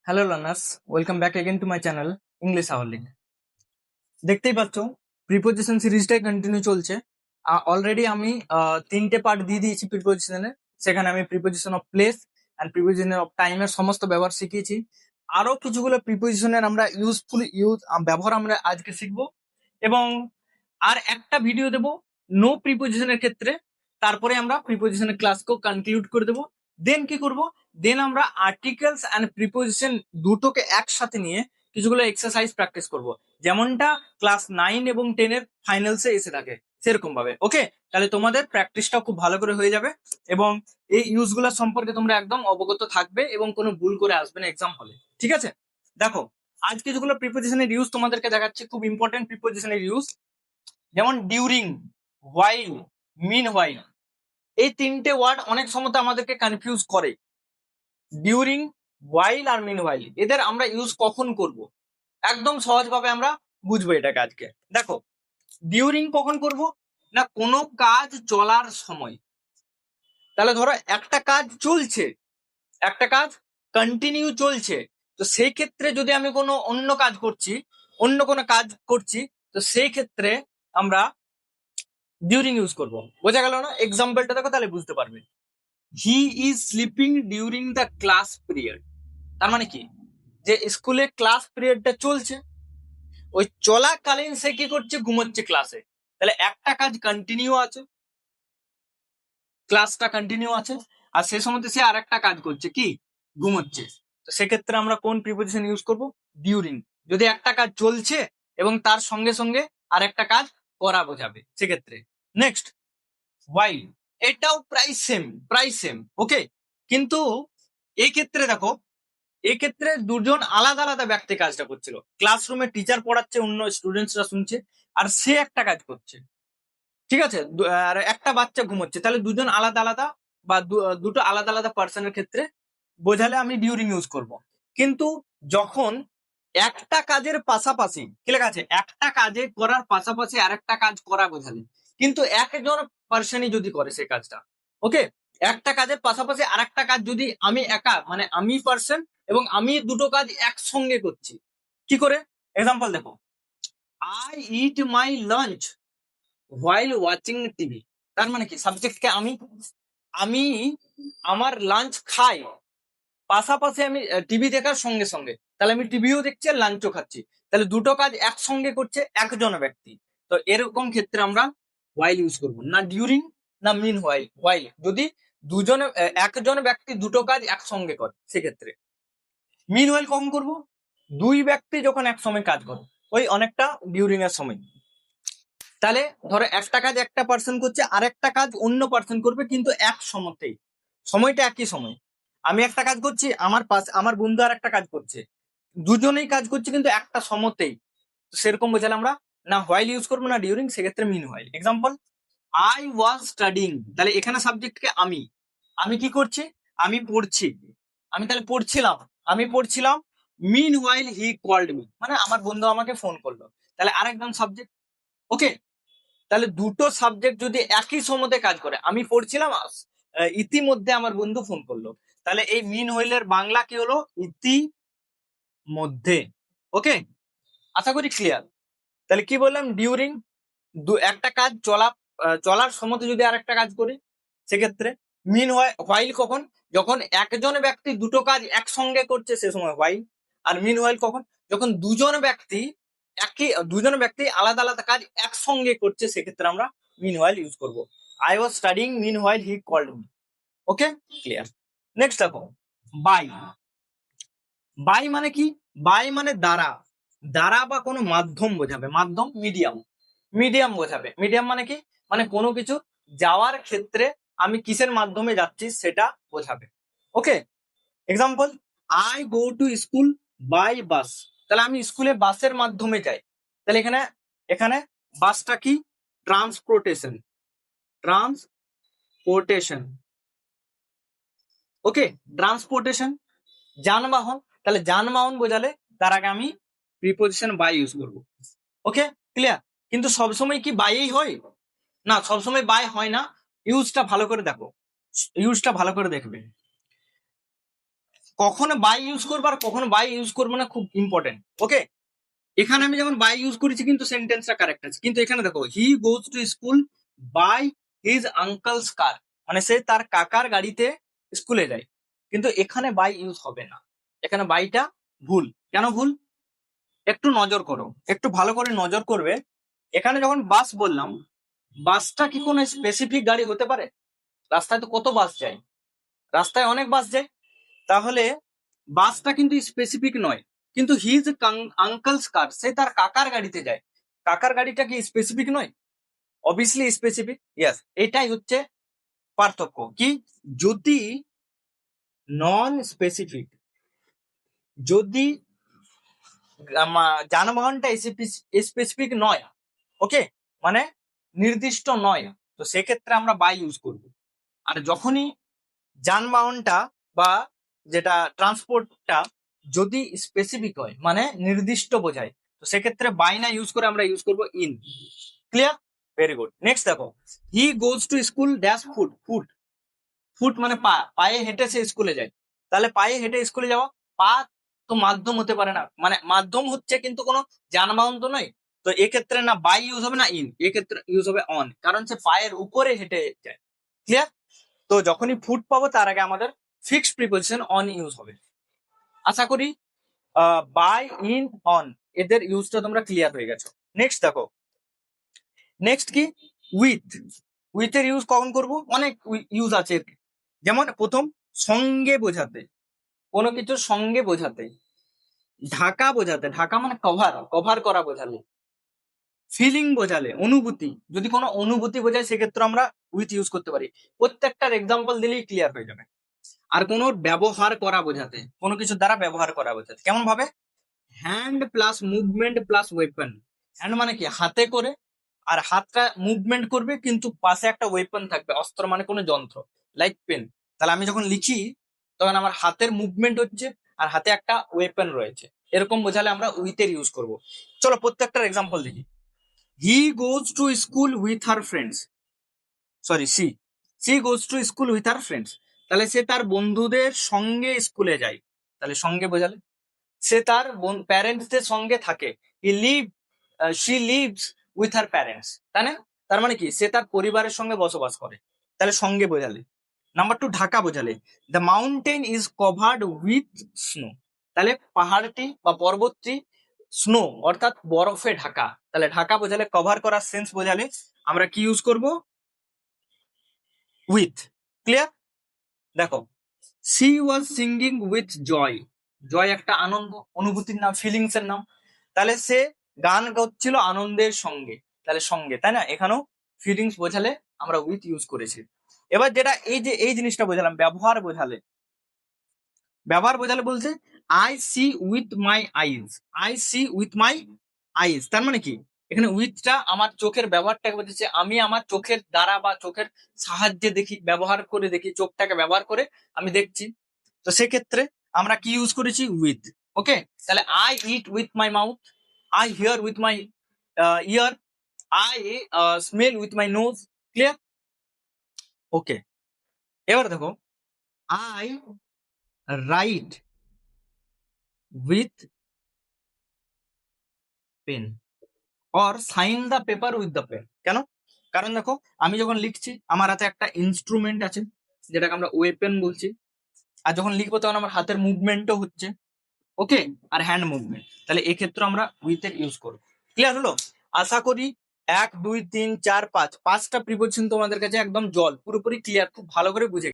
Hello learners, welcome back again to my channel English our league. দেখতেই পাচ্ছ preposition সিরিজটাই continue চলছে। Already আমি তিনটে পার্ট দিয়ে দিয়েছি প্রিপোজিশনের। সেখানে আমি preposition of place and preposition of টাইমের সমস্ত ব্যবহার শিখিয়েছি। আরো কিছুগুলো প্রিপোজিশনের আমরা ব্যবহার আমরা আজকে শিখবো, এবং আর একটা ভিডিও দেব নো প্রিপোজিশনের ক্ষেত্রে। তারপরে আমরা প্রিপোজিশনের ক্লাসকেও কনক্লুড করে দেবো। দেন কি করব, দেন আমরা আর্টিকেলস অ্যান্ড প্রিপোজিশন দুটোকে একসাথে নিয়ে কিছুগুলো এক্সারসাইজ প্র্যাকটিস করব, যেমনটা ক্লাস 9 এবং 10 এর ফাইনালসে এসে থাকে সেরকম ভাবে। ওকে, তাহলে তোমাদের প্র্যাকটিসটাও খুব ভালো করে হয়ে যাবে এবং এই ইউজগুলো সম্পর্কে তোমরা একদম অবগত থাকবে এবং কোনো ভুল করে আসবে না এক্সাম হলে। ঠিক আছে, দেখো আজকে যেগুলো প্রিপোজিশনের ইউজ তোমাদেরকে দেখাচ্ছি, খুব ইম্পর্টেন্ট প্রিপোজিশনের ইউজ। যেমন ডিউরিং, হোয়াইল, মিন হোয়াইল, এই তিনটে ওয়ার্ড অনেক সময় আমাদেরকে কনফিউজ করে। ডিউরিং, হোয়াইল আর মিন হোয়াইল, এদের আমরা ইউজ কখন করব একদম সহজভাবে আমরা বুঝবো এটাকে আজকে। দেখো ডিউরিং কখন করব না, কোনো কাজ চলার সময়। তাহলে ধরো একটা কাজ চলছে, একটা কাজ কন্টিনিউ চলছে, তো সেই ক্ষেত্রে যদি আমি কোনো অন্য কাজ করছি, অন্য কোনো কাজ করছি, তো সেই ক্ষেত্রে আমরা ডিউরিং ইউজ করব। বোঝা গেল না? এক্সাম্পলটা দেখো তাহলে বুঝতে পারবে। He is sleeping during the class period. তার মানে কি, যে স্কুলে ক্লাস পিরিয়ডটা চলছে, ওই চলাকালীন সে কি করছে, ঘুমোচ্ছে ক্লাসে। তাহলে একটা কাজ কন্টিনিউ আছে, ক্লাসটা কন্টিনিউ আছে, আর সে সময় সে আর একটা কাজ করছে, কি, ঘুমোচ্ছে। তো সেক্ষেত্রে আমরা কোন প্রিপোজিশন ইউজ করব? ডিউরিং। যদি একটা কাজ চলছে এবং তার সঙ্গে সঙ্গে আর একটা কাজ করা বোঝাবে সেক্ষেত্রে। নেক্সট হোয়াইল, এটাও প্রায় সেম। ওকে, কিন্তু এই ক্ষেত্রে দেখো, এই ক্ষেত্রে দুজন আলাদা আলাদা ব্যক্তি কাজটা করছিল। ক্লাসরুমে টিচার পড়াচ্ছে, অন্য স্টুডেন্টসরা শুনছে, আর সে একটা কাজ করছে। ঠিক আছে, আর একটা বাচ্চা ঘুমোচ্ছে। তাহলে দুজন আলাদা আলাদা বা দুটো আলাদা আলাদা পার্সনের ক্ষেত্রে বোঝালে আমি ডিউরিং ইউজ করব। কিন্তু যখন একটা কাজের পাশাপাশি কি লেখা আছে, একটা কাজে করার পাশাপাশি আরেকটা কাজ করা বোঝালে, কিন্তু একজন পার্সনই যদি করে সেই কাজটা, ওকে, একটা কাজের পাশাপাশি আরেকটা কাজ যদি আমি একা, মানে আমি পার্সন এবং আমি দুটো কাজ একসঙ্গে করছি, কি করে? এক্সাম্পল দেখো, I eat my lunch while watching TV. তার মানে কি, সাবজেক্টকে আমি আমি আমার লাঞ্চ খাই, পাশাপাশি আমি টিভি দেখার সঙ্গে সঙ্গে, তাহলে আমি টিভিও দেখছি আর লাঞ্চও খাচ্ছি। তাহলে দুটো কাজ একসঙ্গে করছে একজন ব্যক্তি। তো এরকম ক্ষেত্রে আমরা হোয়াইল ইউজ করব, না ডিউরিং না মিন হোয়াইল। হোয়াইল যদি একজন ব্যক্তি দুটো কাজ একসঙ্গে করে সেক্ষেত্রে। মিন হোয়াইল কখন করব? দুই ব্যক্তি যখন একসময় কাজ করে, ওই অনেকটা ডিউরিং এর সময়। তাহলে ধরো একটা কাজ একটা পার্সন করছে, আর একটা কাজ অন্য পার্সন করবে, কিন্তু এক সময়তেই, সময়টা একই সময়। আমি একটা কাজ করছি, আমার পাশে আমার বন্ধু আর একটা কাজ করছে, দুজনেই কাজ করছে কিন্তু একটা সময়তেই। সেরকম বোঝালে আমরা না হোয়াইল ইউজ করবো না ডিউরিং, সেক্ষেত্রে mean while. Example, I was studying, তাহলে এখানে সাবজেক্টকে আমি, আমি কি করছি, আমি পড়ছি, আমি তাহলে পড়ছিলাম, আমি পড়ছিলাম। মিন হোয়াইল হি কল্ড মি, মানে আমার বন্ধু আমাকে ফোন করলো, তাহলে আরেকজন সাবজেক্ট। ওকে, তাহলে দুটো সাবজেক্ট যদি একই সময়তে কাজ করে, আমি পড়ছিলাম, ইতিমধ্যে আমার বন্ধু ফোন করলো, তাহলে এই মিন হোয়াইলের বাংলা কি হলো? ইতিমধ্যে। ওকে, আশা করি ক্লিয়ার। তাহলে কি বললাম, ডিউরিং একটা কাজ চলার সময়তে যদি আর একটা কাজ করি সেক্ষেত্রে। মিন হোয়াইল কখন? যখন একজন ব্যক্তি দুটো কাজ একসঙ্গে করছে সে সময় হোয়াইল। আর মিন হোয়াইল কখন? যখন দুজন ব্যক্তি আলাদা আলাদা কাজ একসঙ্গে করছে, সেক্ষেত্রে আমরা মিন হোয়াইল ইউজ করবো। I was studying meanwhile he called me. Okay, clear. Next দেখো, বাই। বাই মানে কি? বাই মানে দ্বারা, দ্বারা বা কোনো মাধ্যম বোঝাবে, মাধ্যম, মিডিয়াম বোঝাবে। মিডিয়াম মানে কি, মানে কোনো কিছু যাওয়ার ক্ষেত্রে আমি কিসের মাধ্যমে যাচ্ছি সেটা বোঝাবে। Okay, example, I go to school by bus, তাহলে আমি স্কুলে বাসের মাধ্যমে যাই। তাহলে এখানে এখানে বাসটা কি? Transportation, transportation. ওকে, ট্রান্সপোর্টেশন, যানবাহন। তাহলে যানবাহন বোঝালে তার আগে আমি প্রিপোজিশন বাই ইউজ করবো। ওকে, ক্লিয়ার। কিন্তু সবসময় কি বাইই হয়? না, সবসময় বাই হয় না। ইউজটা ভালো করে দেখো, ইউজটা ভালো করে দেখবে। কখনো বাই ইউজ করবো আর কখনো বাই ইউজ করবো না, খুব ইম্পর্টেন্ট। ওকে, এখানে আমি যেমন বাই ইউজ করেছি কিন্তু সেন্টেন্সটা কারেক্ট আছে, কিন্তু এখানে দেখো he goes to school by his uncle's car, মানে সে তার কাকার গাড়িতে স্কুলে যায়, কিন্তু এখানে বাই ইউজ হবে না, এখানে বাইটা ভুল। কেন ভুল? একটু নজর করো, একটু ভালো করে নজর করবে। এখানে যখন বাস বললাম, বাসটা কি কোনো স্পেসিফিক গাড়ি হতে পারে? রাস্তায় তো কত বাস যায়, রাস্তায় অনেক বাস যায়, তাহলে বাসটা কিন্তু স্পেসিফিক নয়। কিন্তু হিজ আঙ্কলস কার, সে তার কাকার গাড়িতে যায়, কাকার গাড়িটা কি স্পেসিফিক নয়? Obviously specific. ইয়েস, এটাই হচ্ছে পার্থক্য। কি, যদি নন স্পেসিফিক, যদি যানবাহনটা স্পেসিফিক নয়, ওকে, মানে নির্দিষ্ট নয়, তো সেক্ষেত্রে আমরা বাই ইউজ করব। আর যখনই যানবাহনটা বা যেটা ট্রান্সপোর্টটা যদি স্পেসিফিক হয়, মানে নির্দিষ্ট বোঝায়, তো সেক্ষেত্রে বাই না ইউজ করে আমরা ইউজ করব in. Clear? Very good. Next দেখো, he goes to school dash foot, foot, foot মানে পা, পায়ে হেঁটে সে স্কুলে যায়, তাহলে পায়ে হেঁটে স্কুলে যাওয়া, পা তো মাধ্যম হতে পারে না, মানে মাধ্যম হচ্ছে কিন্তু কোনো যানবাহন তো নয়, তো এক্ষেত্রে না বাই ইউজ হবে না ইন, এক্ষেত্রে ইউজ হবে অন, কারণ সে পায়ের উপরে হেঁটে যায়। ক্লিয়ার? তো যখনই ফুট পাবো তার আগে আমাদের ফিক্সড প্রিপোজিশন অন ইউজ হবে। আশা করি বাই, ইন, অন এদের ইউজটা তোমরা ক্লিয়ার হয়ে গেছো। নেক্সট দেখো, নেক্সট কি, উইথ। উইথ এর ইউজ কখন করব? অনেক ইউজ আছে, যেমন প্রথম সঙ্গে বোঝাতে, কোনো কিছুর সঙ্গে বোঝাতে, ঢাকা বোঝাতে, ঢাকা মানে কভার, কভার করা বোঝালে, ফিলিং বোঝালে, অনুভূতি, যদি কোনো অনুভূতি বোঝায় সেক্ষেত্রে আমরা উইথ ইউজ করতে পারি। প্রত্যেকটার এক্সাম্পল দিলেই ক্লিয়ার হয়ে যাবে। আর কোনো ব্যবহার করা বোঝাতে, কোনো কিছু দ্বারা ব্যবহার করা বোঝাতে, কেমন ভাবে? Hand plus movement plus weapon. Hand মানে কি, হাতে করে, আর হাতটা মুভমেন্ট করবে কিন্তু পাশে একটা ওয়েপন থাকবে, অস্ত্র মানে কোনো যন্ত্র, লাইক পেন। তাহলে আমি যখন লিখি তখন আমার হাতের মুভমেন্ট হচ্ছে আর হাতে একটা ওয়েপন রয়েছে, এরকম বোঝালে আমরা উইথ এর ইউজ করব। চলো প্রত্যেকটার এক্সাম্পল দেখি। He goes to school with her friends, sorry she goes to school with her friends, তাহলে সে তার বন্ধুদের সঙ্গে স্কুলে যায়, তাহলে সঙ্গে বোঝালে। সে তার প্যারেন্টসদের সঙ্গে থাকে, she lives with her parents, তাই না? তার মানে কি, সে তার পরিবারের সঙ্গে বসবাস করে, তাহলে সঙ্গে বোঝালে। নাম্বার টু, ঢাকা বোঝালে, the mountain is covered with snow, তাহলে পাহাড়টি বা পর্বতটি স্নো অর্থাৎ বরফে ঢাকা, তাহলে ঢাকা বোঝালে, কভার করার সেন্স বোঝালে আমরা কি ইউজ করব? উইথ। ক্লিয়ার? দেখো, C was singing with joy, জয় একটা আনন্দ, অনুভূতির নাম, ফিলিংস এর নাম, তাহলে সে গান গাচ্ছিল আনন্দের সঙ্গে, তাহলে সঙ্গে, তাই না? এখানেও ফিলিংস বোঝালে আমরা উইথ ইউজ করেছি। এবার যেটা এই জিনিসটা বোঝালাম, ব্যবহার বোঝালে, ব্যবহার বোঝালে বলছে I see with my eyes, I see with my eyes, তার মানে কি, এখানে উইথটা আমার চোখের ব্যবহারটাকে বোঝাচ্ছে, আমি আমার চোখের দ্বারা বা চোখের সাহায্যে দেখি, ব্যবহার করে দেখি, চোখটাকে ব্যবহার করে আমি দেখছি, তো সেক্ষেত্রে আমরা কি ইউজ করেছি? উইথ। ওকে, তাহলে I eat with my mouth, I hear with my ear, I smell with my nose. Clear? Okay, এবার দেখো, I write with pen or sign the paper with the pen. কেন? কারণ দেখো, আমি যখন লিখছি আমার হাতে একটা ইনস্ট্রুমেন্ট আছে যেটাকে আমরা ওয়েপেন বলছি, আর যখন লিখবো তখন আমার হাতের মুভমেন্টও হচ্ছে, ওকে, আর হ্যান্ড মুভমেন্ট, তাহলে এক্ষেত্রে আমরা উইথ এর ইউজ করবো। ক্লিয়ার হলো? আশা করি 1 2 3 4 5 পাঁচটা প্রিপোজিশন তোমাদের কাছে একদম জল, পুরোপুরি ক্লিয়ার, খুব ভালো করে বুঝে